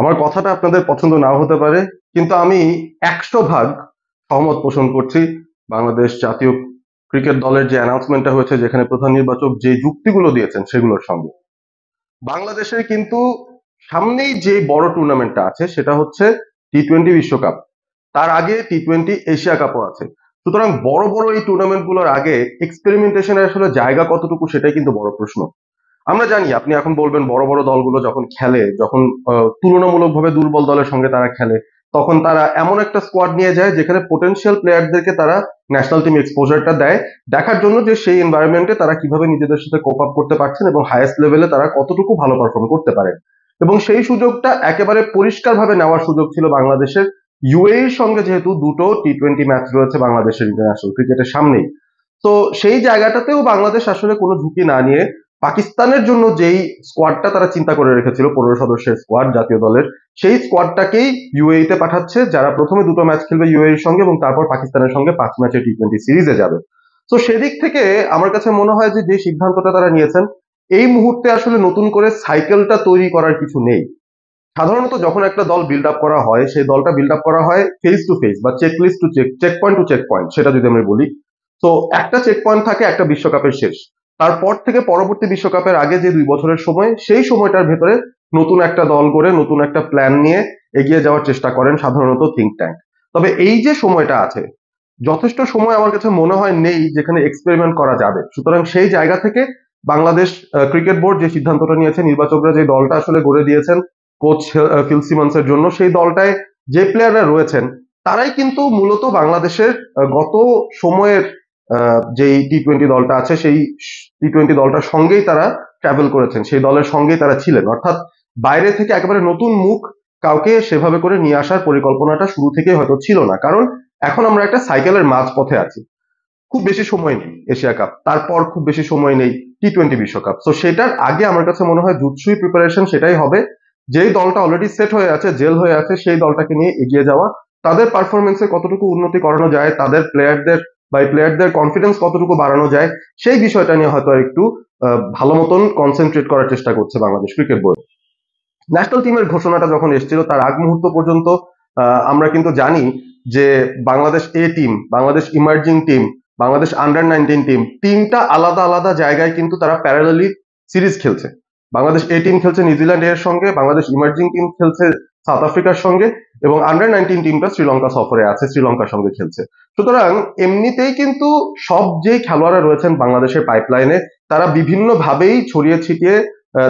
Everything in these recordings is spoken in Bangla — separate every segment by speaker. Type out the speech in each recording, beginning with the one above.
Speaker 1: আমার কথাটা আপনাদের পছন্দ নাও হতে পারে, কিন্তু আমি 100 ভাগ সহমত পোষণ করছি বাংলাদেশ জাতীয় ক্রিকেট দলের যে অ্যানাউন্সমেন্টটা হয়েছে, যেখানে প্রধান নির্বাচক যে যুক্তিগুলো দিয়েছেন সেগুলোর সঙ্গে। বাংলাদেশের কিন্তু সামনেই যে বড় টুর্নামেন্টটা আছে সেটা হচ্ছে টি-20 বিশ্বকাপ। তার আগে টি-20 এশিয়া কাপও আছে। সুতরাং বড় বড় এই টুর্নামেন্ট গুলোর আগে এক্সপেরিমেন্টেশনের আসলে জায়গা কতটুকু সেটাই কিন্তু বড় প্রশ্ন। আমরা জানি, আপনি এখন বলবেন বড় বড় দলগুলো যখন খেলে, যখন তুলনামূলকভাবে দুর্বল দলের সঙ্গে তারা খেলে, তখন তারা এমন একটা স্কোয়াড নিয়ে যায় যেখানে পোটেনশিয়াল প্লেয়ারদেরকে তারা ন্যাশনাল টিম এক্সপোজারটা দেয়, দেখার জন্য যে সেই এনভায়রনমেন্টে তারা কিভাবে নিজেদের সাথে কোপ আপ করতে পারছেন এবং হাইয়েস্ট লেভেলে তারা কতটুকু ভালো পারফর্ম করতে পারে। এবং সেই সুযোগটা একেবারে পরিষ্কারভাবে নেওয়ার সুযোগ ছিল বাংলাদেশের। ইউএইর সঙ্গে যেহেতু দুটো টি-20 ম্যাচ রয়েছে বাংলাদেশের ইন্টারন্যাশনাল ক্রিকেটের সামনেই, তো সেই জায়গাটাতেও বাংলাদেশ আসলে কোনো ঝুঁকি না নিয়ে পাকিস্তানের জন্য যেই স্কোয়াডটা তারা চিন্তা করে রেখেছিল, 15 সদস্যের স্কোয়াড জাতীয় দলের, সেই স্কোয়াডটাকেই ইউএই তে পাঠাচ্ছে, যারা প্রথমে দুটো ম্যাচ খেলবে ইউএই এর সঙ্গে এবং তারপর পাকিস্তানের সঙ্গে 5 ম্যাচের টি-20 সিরিজে যাবে। তো সেদিক থেকে আমার কাছে মনে হয় যে যে সিদ্ধান্তটা তারা নিয়েছেন, এই মুহূর্তে আসলে নতুন করে সাইকেলটা তৈরি করার কিছু নেই। সাধারণত যখন একটা দল বিল্ড আপ করা হয়, সেই দলটা বিল্ড আপ করা হয় ফেস টু ফেস বা check list to check point to check point, সেটা যদি আমি বলি। তো একটা চেক পয়েন্ট থাকে একটা বিশ্বকাপের শেষ, তারপর থেকে পরবর্তী বিশ্বকাপের আগে যে 2 বছরের সময়, সেই সময়টার ভেতরে নতুন একটা দল করে নতুন একটা প্ল্যান নিয়ে এগিয়ে যাওয়ার চেষ্টা করেন সাধারণত থিঙ্ক ট্যাঙ্ক। তবে এই যে সময়টা আছে, যথেষ্ট সময় আমার কাছে মনে হয় নেই যেখানে এক্সপেরিমেন্ট করা যাবে। সুতরাং সেই জায়গা থেকে বাংলাদেশ ক্রিকেট বোর্ড যে সিদ্ধান্তটা নিয়েছে, নির্বাচকরা যে দলটা আসলে গড়ে দিয়েছেন কোচ ফিল সিমন্সের জন্য, সেই দলটায় যে প্লেয়াররা রয়েছেন তারাই কিন্তু মূলত বাংলাদেশের গত সময়ের যেই টি-20 দলটা আছে সেই টি-20 দলটার সঙ্গেই তারা ট্রাভেল করেছেন, সেই দলের সঙ্গেই তারা ছিলেন। অর্থাৎ বাইরে থেকে একেবারে নতুন মুখ কাউকে সেভাবে করে নিয়ে আসার পরিকল্পনাটা শুরু থেকেই হয়তো ছিল না, কারণ এখন আমরা একটা সাইকেলের মাঝপথে আছি। খুব বেশি সময় নেই এশিয়া কাপ, তারপর খুব বেশি সময় নেই টি-20 বিশ্বকাপ। তো সেটার আগে আমার কাছে মনে হয় জুৎসুই প্রিপারেশন সেটাই হবে, যেই দলটা অলরেডি সেট হয়ে আছে, জেল হয়ে আছে, সেই দলটাকে নিয়ে এগিয়ে যাওয়া। তাদের পারফরমেন্সে কতটুকু উন্নতি করানো যায়, তাদের প্লেয়ারদের বা প্লেয়ারদের কনফিডেন্স কতটুকু বাড়ানো যায়, সেই বিষয়টা নিয়ে হয়তো একটু ভালো মতন কনসেন্ট্রেট করার চেষ্টা করছে বাংলাদেশ ক্রিকেট বোর্ড। ন্যাশনাল টিমের ঘোষণাটা যখন এসেছিল তার আগ মুহূর্ত পর্যন্ত আমরা কিন্তু জানি যে Bangladesh A team, Bangladesh emerging team, Bangladesh under 19 team, তিনটা আলাদা আলাদা জায়গায় কিন্তু তারা প্যারালালি সিরিজ খেলছে। বাংলাদেশ এ টিম খেলছে নিউজিল্যান্ড এর সঙ্গে, বাংলাদেশ ইমার্জিং টিম খেলছে সাউথ আফ্রিকার সঙ্গে, এবং আন্ডার 19 টিমটা শ্রীলঙ্কা সফরে আছে, শ্রীলঙ্কার সঙ্গে খেলছে। সুতরাং এমনিতেই কিন্তু সব যে খেলোয়াড়রা রয়েছেন বাংলাদেশের পাইপলাইনে, তারা বিভিন্ন ভাবেই ছড়িয়ে ছিটিয়ে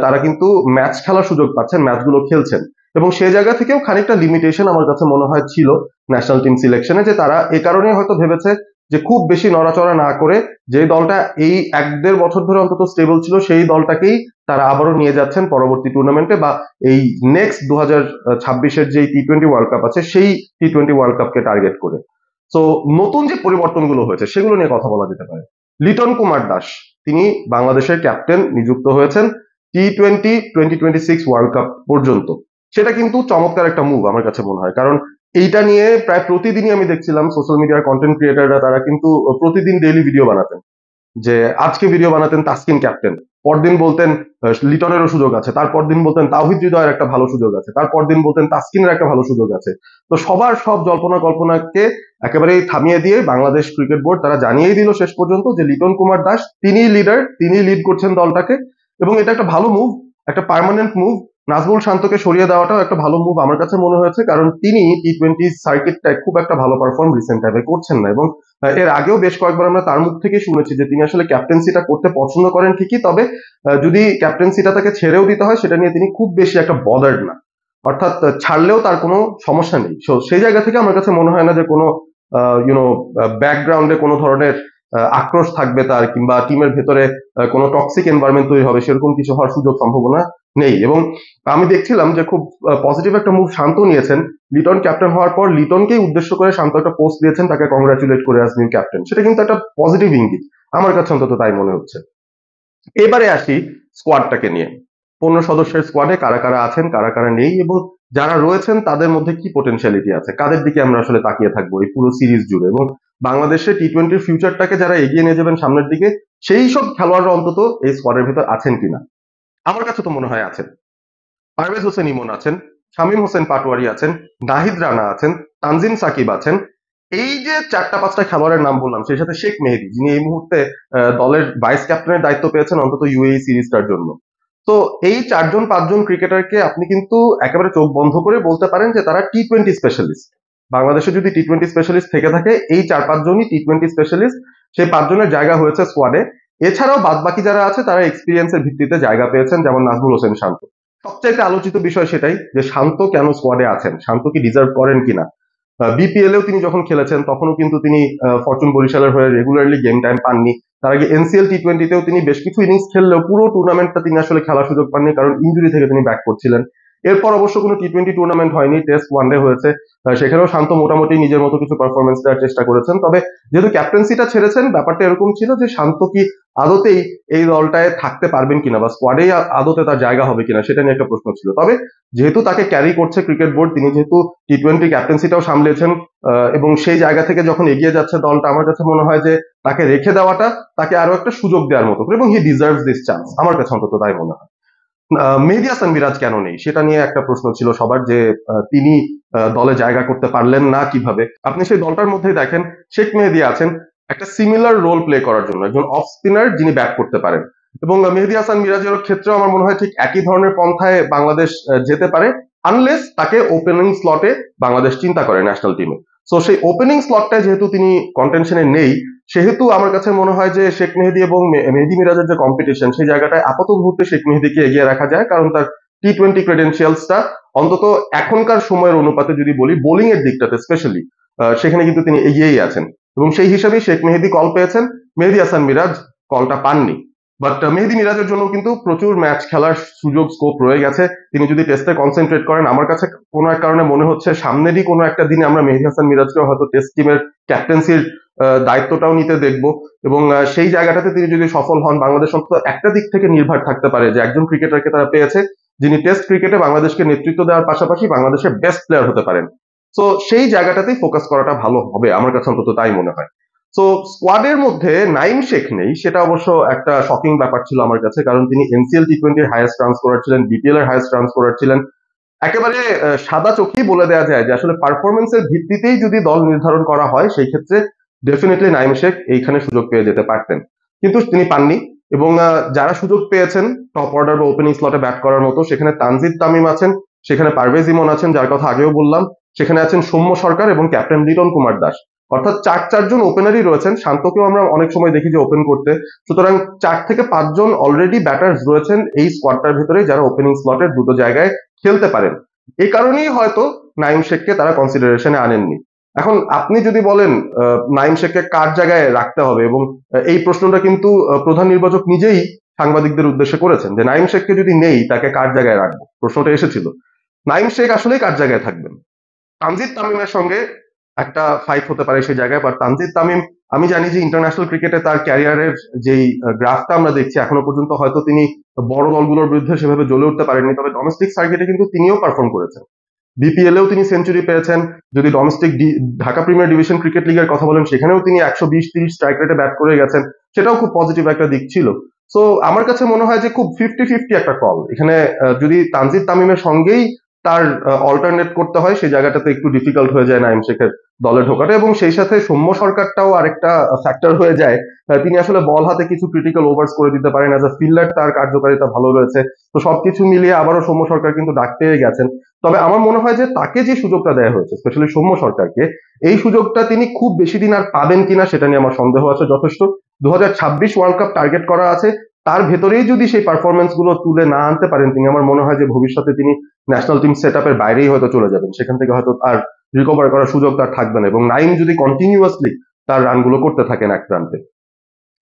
Speaker 1: তারা কিন্তু ম্যাচ খেলার সুযোগ পাচ্ছেন, ম্যাচগুলো খেলছেন। এবং সেই জায়গা থেকেও খানিকটা লিমিটেশন আমার কাছে মনে হয় ছিল ন্যাশনাল টিম সিলেকশনে, যে তারা এ কারণে হয়তো ভেবেছে যে খুব বেশি নড়াচড়া না করে যে দলটা এই 1-1.5 বছর ধরে অন্তত স্টেবল ছিল, সেই দলটাকেই তারা আবারও নিয়ে যাচ্ছেন পরবর্তী টুর্নামেন্টে, বা এই নেক্সট 2026-এর যে টি-20 ওয়ার্ল্ড কাপ আছে সেই টি-20 ওয়ার্ল্ড কাপকে টার্গেট করে। তো নতুন যে পরিবর্তনগুলো হয়েছে সেগুলো নিয়ে কথা বলা যেতে পারে। লিটন কুমার দাস, তিনি বাংলাদেশের ক্যাপ্টেন নিযুক্ত হয়েছেন টি-20 2026 ওয়ার্ল্ড কাপ পর্যন্ত। সেটা কিন্তু চমৎকার একটা মুভ আমার কাছে মনে হয়, কারণ এইটা নিয়ে প্রায় প্রতিদিনই আমি দেখছিলাম সোশ্যাল মিডিয়ার কন্টেন্ট ক্রিয়েটাররা তারা কিন্তু প্রতিদিন ডেইলি ভিডিও বানাতেন। যে আজকে ভিডিও বানাতেন তাসকিন ক্যাপ্টেন, পরদিন বলতেন লিটনেরও সুযোগ আছে, তারপর দিন বলতেন তাওহিদ হৃদয়ের একটা ভালো সুযোগ আছে, তারপর দিন বলতেন তাসকিনের একটা ভালো সুযোগ আছে। তো সবার সব জল্পনা কল্পনাকে একেবারেই থামিয়ে দিয়ে বাংলাদেশ ক্রিকেট বোর্ড তারা জানিয়েই দিল শেষ পর্যন্ত যে লিটন কুমার দাস তিনিই লিডার, তিনি লিড করছেন দলটাকে। এবং এটা একটা ভালো মুভ, একটা পার্মানেন্ট মুভ। নাজমুল শান্তকে সরিয়ে দেওয়াটাও একটা ভালো মুভ আমার কাছে মনে হয়েছে, কারণ তিনি টি-20 সার্কিটটায় খুব একটা ভালো পারফর্ম রিসেন্ট টাইমে করছেন না। এবং এর আগেও বেশ কয়েকবার আমরা তার মুখ থেকে শুনেছি যে তিনি আসলে ক্যাপ্টেন্সিটা করতে পছন্দ করেন ঠিকই, তবে যদি ক্যাপ্টেন্সিটা তাকে ছেড়েও দিতে হয় সেটা নিয়ে তিনি খুব বেশি একটা বদার্ড না। অর্থাৎ ছাড়লেও তার কোনো সমস্যা নেই। সেই জায়গা থেকে আমার কাছে মনে হয় না যে কোনো ইউনো ব্যাকগ্রাউন্ডে কোনো ধরনের আক্রোশ থাকবে তার, কিংবা টিমের ভেতরে কোনো টক্সিক এনভায়রনমেন্ট তৈরি হবে, সেরকম কিছু হওয়ার সুযোগ সম্ভাবনা নেই। এবং আমি দেখছিলাম যে খুব পজিটিভ একটা মুভ শান্ত নিয়েছেন। লিটন ক্যাপ্টেন হওয়ার পর লিটনকেই উদ্দেশ্য করে শান্ত একটা পোস্ট দিয়েছেন, তাকে কংগ্রাচুলেট করে আস নিউ ক্যাপ্টেন। সেটা কিন্তু একটা পজিটিভ ইঙ্গিত, আমার কাছে অন্তত তাই মনে হচ্ছে। এবারে আসি স্কোয়াডটাকে নিয়ে। 15 সদস্যের স্কোয়াডে কারা কারা আছেন, কারা কারা নেই, এবং যারা রয়েছেন তাদের মধ্যে কি পোটেনশিয়ালিটি আছে, কাদের দিকে আমরা আসলে তাকিয়ে থাকবো এই পুরো সিরিজ জুড়ে, এবং বাংলাদেশের টি-20 ফিউচারটাকে যারা এগিয়ে নিয়ে যাবেন সামনের দিকে, সেই সব খেলোয়াড়রা অন্তত এই স্কোয়াডের ভিতর আছেন কিনা। আমার কাছে তো মনে হয় আছেন। পারভেজ হোসেন ইমন আছেন, শামীম হোসেন পাটোয়ারি আছেন, নাহিদ রানা আছেন, তানজিম সাকিব আছেন। এই যে ৪টা ৫টা খেলোয়াড়ের নাম বললাম, সেই সাথে শেখ মেহেদী, যিনি এই মুহূর্তে দলের ভাইস ক্যাপ্টেনের দায়িত্ব পেয়েছেন অন্তত ইউএই সিরিজটার জন্য। তো এই ৪ জন ৫ জন ক্রিকেটারকে আপনি কিন্তু একেবারে চোখ বন্ধ করে বলতে পারেন যে তারা টি-20 স্পেশালিস্ট। বাংলাদেশে যদি টি-20 স্পেশালিস্ট থেকে থাকে, এই ৪-৫ জনই টি-20 স্পেশালিস্ট। সেই ৫ জনের জায়গা হয়েছে স্কোয়াডে। এছাড়াও বাদবাকি যারা আছে তারা এক্সপিরিয়েন্সের ভিত্তিতে জায়গা পেয়েছেন, যেমন নাজমুল হোসেন শান্ত। সবচাইতে আলোচিত বিষয় সেটাই যে শান্ত কেন স্কোয়াডে আছেন, শান্ত কি ডিজার্ভ করেন কিনা। বিপিএল এও তিনি যখন খেলেছেন তখনও কিন্তু তিনি ফরচুন বরিশালের হয়ে রেগুলারলি গেম টাইম পাননি। তার আগে এনসিএল টি-20তেও তিনি বেশ কিছু ইনিংস খেললেও পুরো টুর্নামেন্টটা তিনি আসলে খেলার সুযোগ পাননি, কারণ ইনজুরি থেকে তিনি ব্যাক করছিলেন। এরপর অবশ্য কোনো টি-20 টুর্নামেন্ট হয়নি, টেস্ট ওয়ানডে হয়েছে। সেখানেও শান্ত মোটামুটি নিজের মতো কিছু পারফরমেন্স দেওয়ার চেষ্টা করেছেন। তবে যেহেতু ক্যাপ্টেন্সিটা ছেড়েছেন, ব্যাপারটা এরকম ছিল যে শান্ত কি আদতেই এই দলটায় থাকতে পারবেন কিনা বা স্কোয়াডেই আদতে তার জায়গা হবে কিনা, সেটা নিয়ে একটা প্রশ্ন ছিল। তবে যেহেতু তাকে ক্যারি করছে ক্রিকেট বোর্ড, তিনি যেহেতু টি-20 ক্যাপ্টেন্সিটাও সামলেছেন, এবং সেই জায়গা থেকে যখন এগিয়ে যাচ্ছে দলটা, আমার কাছে মনে হয় যে তাকে রেখে দেওয়াটা তাকে আরো একটা সুযোগ দেওয়ার মতো, এবং হি ডিজার্ভস দিস চান্স, আমার কাছে অন্তত তাই মনে হয়। মেহেদী হাসান মিরাজ কেন নেই সেটা নিয়ে একটা প্রশ্ন ছিল সবার, যে তিনি দলে জায়গা করতে পারলেন না কিভাবে। আপনি সেই দলটার মধ্যে দেখেন শেখ মেহেদী আছেন একটা সিমিলার রোল প্লে করার জন্য, একজন অফ স্পিনার যিনি ব্যাট করতে পারেন। এবং মেহেদী হাসান মিরাজের ক্ষেত্রেও আমার মনে হয় ঠিক একই ধরনের পন্থায় বাংলাদেশ যেতে পারে, আনলেস তাকে ওপেনিং স্লটে বাংলাদেশ চিন্তা করে ন্যাশনাল টিমে। সো সেই ওপেনিং স্লটটায় যেহেতু তিনি কন্টেনশনে নেই, সেহেতু আমার কাছে মনে হয় যে শেখ মেহেদী এবং মেহেদী মিরাজের যে কম্পিটিশন, সেই জায়গাটায় আপাত মুহূর্তে শেখ মেহেদীকে এগিয়ে রাখা যায়, কারণ তার টি-20 ক্রেডেন্সিয়ালসটা অন্তত এখনকার সময়ের অনুপাতে যদি বলি, বোলিং এর দিকটাতে স্পেশালি সেখানে কিন্তু তিনি এগিয়েই আছেন, এবং সেই হিসাবেই শেখ মেহেদী কল পেয়েছেন, মেহেদী হাসান মিরাজ কলটা পাননি। বাট মেহেদী মিরাজের জন্য কিন্তু প্রচুর ম্যাচ খেলার সুযোগ স্কোপ রয়ে গেছে। তিনি যদি টেস্টে কনসেন্ট্রেট করেন, আমার কাছে কোনো এক কারণে মনে হচ্ছে সামনেরই কোনো একটা দিনে আমরা মেহেদী হাসান মিরাজকে হয়তো টেস্ট টিমের ক্যাপ্টেন্সির দায়িত্বটাও নিতে দেখবো। এবং সেই জায়গাটাতে তিনি যদি সফল হন, বাংলাদেশ অন্তত একটা দিক থেকে নির্ভর থাকতে পারে যে একজন ক্রিকেটারকে তারা পেয়েছে যিনি টেস্ট ক্রিকেটে বাংলাদেশকে নেতৃত্ব দেওয়ার পাশাপাশি বাংলাদেশের বেস্ট প্লেয়ার হতে পারেন। সো সেই জায়গাটাতেই ফোকাস করাটা ভালো হবে, আমার কাছে অন্তত তাই মনে হয়। সো স্কোয়াডের মধ্যে নাইম শেখ নেই, সেটা অবশ্য একটা শকিং ব্যাপার ছিল আমার কাছে, কারণ তিনি এনসিএল টি-20 হাইয়েস্ট রান স্কোরার ছিলেন, বিপিএল এর হাইয়েস্ট রান স্কোরার ছিলেন। একেবারে সাদা চোখেই বলে দেওয়া যায় যে আসলে পারফরমেন্সের ভিত্তিতেই যদি দল নির্ধারণ করা হয়, সেই ক্ষেত্রে ডেফিনেটলি নাইম শেখ এইখানে সুযোগ পেয়ে যেতে পারতেন, কিন্তু তিনি পাননি। এবং যারা সুযোগ পেয়েছেন টপ অর্ডার বা ওপেনিং স্লটে ব্যাট করার মতো, সেখানে তানজিদ তামিম আছেন, সেখানে পারভেজ ইমন আছেন যার কথা আগেও বললাম, সেখানে আছেন সৌম্য সরকার এবং ক্যাপ্টেন লিটন কুমার দাস। অর্থাৎ ৪ জন ওপেনারই রয়েছেন, শান্তকেও আমরা অনেক সময় দেখি যে ওপেন করতে। সুতরাং ৪ থেকে ৫ জন অলরেডি ব্যাটার্স রয়েছেন এই স্কোয়াডটার ভিতরে, যারা ওপেনিং স্লটের দুটো জায়গায় খেলতে পারেন। এই কারণেই হয়তো নাইম শেখকে তারা কনসিডারেশনে আনেননি। এখন আপনি যদি বলেন নাইম শেখকে কার জায়গায় রাখতে হবে, এবং এই প্রশ্নটা কিন্তু প্রধান নির্বাচক নিজেই সাংবাদিকদের উদ্দেশ্যে করেছেন যে নাইম শেখকে যদি নেই তাকে কার জায়গায় রাখবো, প্রশ্নটা এসেছিল। নাইম শেখ আসলেই কার জায়গায় থাকবেন, তানজিদ তামিমের সঙ্গে একটা ফাইট হতে পারে সেই জায়গায়। বাট তানজিদ তামিম, আমি জানি যে ইন্টারন্যাশনাল ক্রিকেটে তার ক্যারিয়ারের যেই গ্রাফটা আমরা দেখছি এখনো পর্যন্ত, হয়তো তিনি বড় দলগুলোর বিরুদ্ধে সেভাবে জ্বলে উঠতে পারেননি, তবে ডোমেস্টিক সার্কিটে কিন্তু তিনিও পারফর্ম করেছেন। বিপিএল এও তিনি সেঞ্চুরি পেয়েছেন। যদি domestic Dhaka premier division cricket লিগের কথা বলেন, সেখানেও তিনি ১২০-৩০ স্ট্রাইক রেটে ব্যাট করে গেছেন, সেটাও খুব পজিটিভ একটা দিক ছিল। সো আমার কাছে মনে হয় যে খুব 50-50 একটা কল এখানে। যদি তানজিদ তামিমের সঙ্গেই তার অল্টারনেট করতে হয়, সেই জায়গাটাতে একটু ডিফিকাল্ট হয়ে যায় নাইম শেখের দলে ঢোকাটা, এবং সেই সাথে সৌম্য সরকারটাও আরেকটা ফ্যাক্টর হয়ে যায়। তিনি আসলে বল হাতে কিছু ক্রিটিক্যাল ওভার্স করে দিতে পারেন, অ্যাজ আ ফিল্ডার তার কার্যকারিতা ভালো রয়েছে। তো সবকিছু মিলিয়ে আবারও সৌম্য সরকার কিন্তু ডাক পেয়ে গেছেন। তবে আমার মনে হয় যে তাকে যে সুযোগটা দেওয়া হয়েছে, স্পেশালি সৌম্য সরকারকে, এই সুযোগটা তিনি খুব বেশি দিন আর পাবেন কিনা সেটা নিয়ে আমার সন্দেহ আছে যথেষ্ট। ২০২৬ ওয়ার্ল্ড কাপ টার্গেট করা আছে, তার ভেতরেই যদি সেই পারফরমেন্স গুলো তুলে না আনতে পারেন তিনি, আমার মনে হয় যে ভবিষ্যতে তিনি ন্যাশনাল টিম সেট আপের বাইরেই হয়তো চলে যাবেন, সেখান থেকে হয়তো আর রিকভার করার সুযোগ তার থাকবে না, এবং নাইম যদি কন্টিনিউয়াসলি তার রানগুলো করতে থাকেন এক প্রান্তে।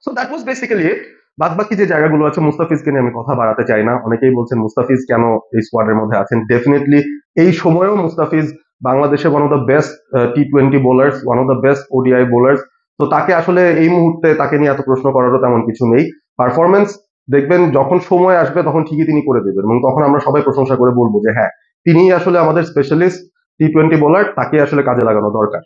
Speaker 1: সো দ্যাট ওয়াজ বেসিক্যালি ইট। বাদ বাকি যে জায়গাগুলো আছে, মুস্তাফিজকে নিয়ে আমি কথা বাড়াতে চাই না। অনেকেই বলছেন মুস্তাফিজ কেন এই স্কোয়াডের মধ্যে আছেন। ডেফিনেটলি এই সময়েও মুস্তাফিজ বাংলাদেশের ওয়ান অফ দ্য বেস্ট টি-20 bowlers, one of the best ODI bowlers. তো তাকে আসলে এই মুহূর্তে তাকে নিয়ে এত প্রশ্ন করারও তেমন কিছু নেই। পারফরমেন্স দেখবেন যখন সময় আসবে তখন ঠিকই তিনি করে দেবেন, এবং তখন আমরা সবাই প্রশংসা করে বলবো যে হ্যাঁ, তিনিই আসলে আমাদের স্পেশালিস্ট টি-20 বোলার, তাকে আসলে কাজে লাগানো দরকার।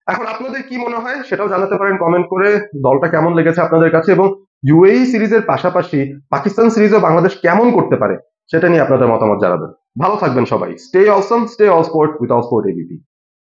Speaker 1: এখন আপনাদের কি মনে হয় সেটাও জানাতে পারেন কমেন্ট করে। দলটা কেমন লেগেছে আপনাদের কাছে, এবং ইউএই সিরিজের পাশাপাশি পাকিস্তান সিরিজে বাংলাদেশ কেমন করতে পারে সেটা নিয়ে আপনাদের মতামত জানাবেন। ভালো থাকবেন সবাই। Stay Assam, stay all sport with all sport ABP.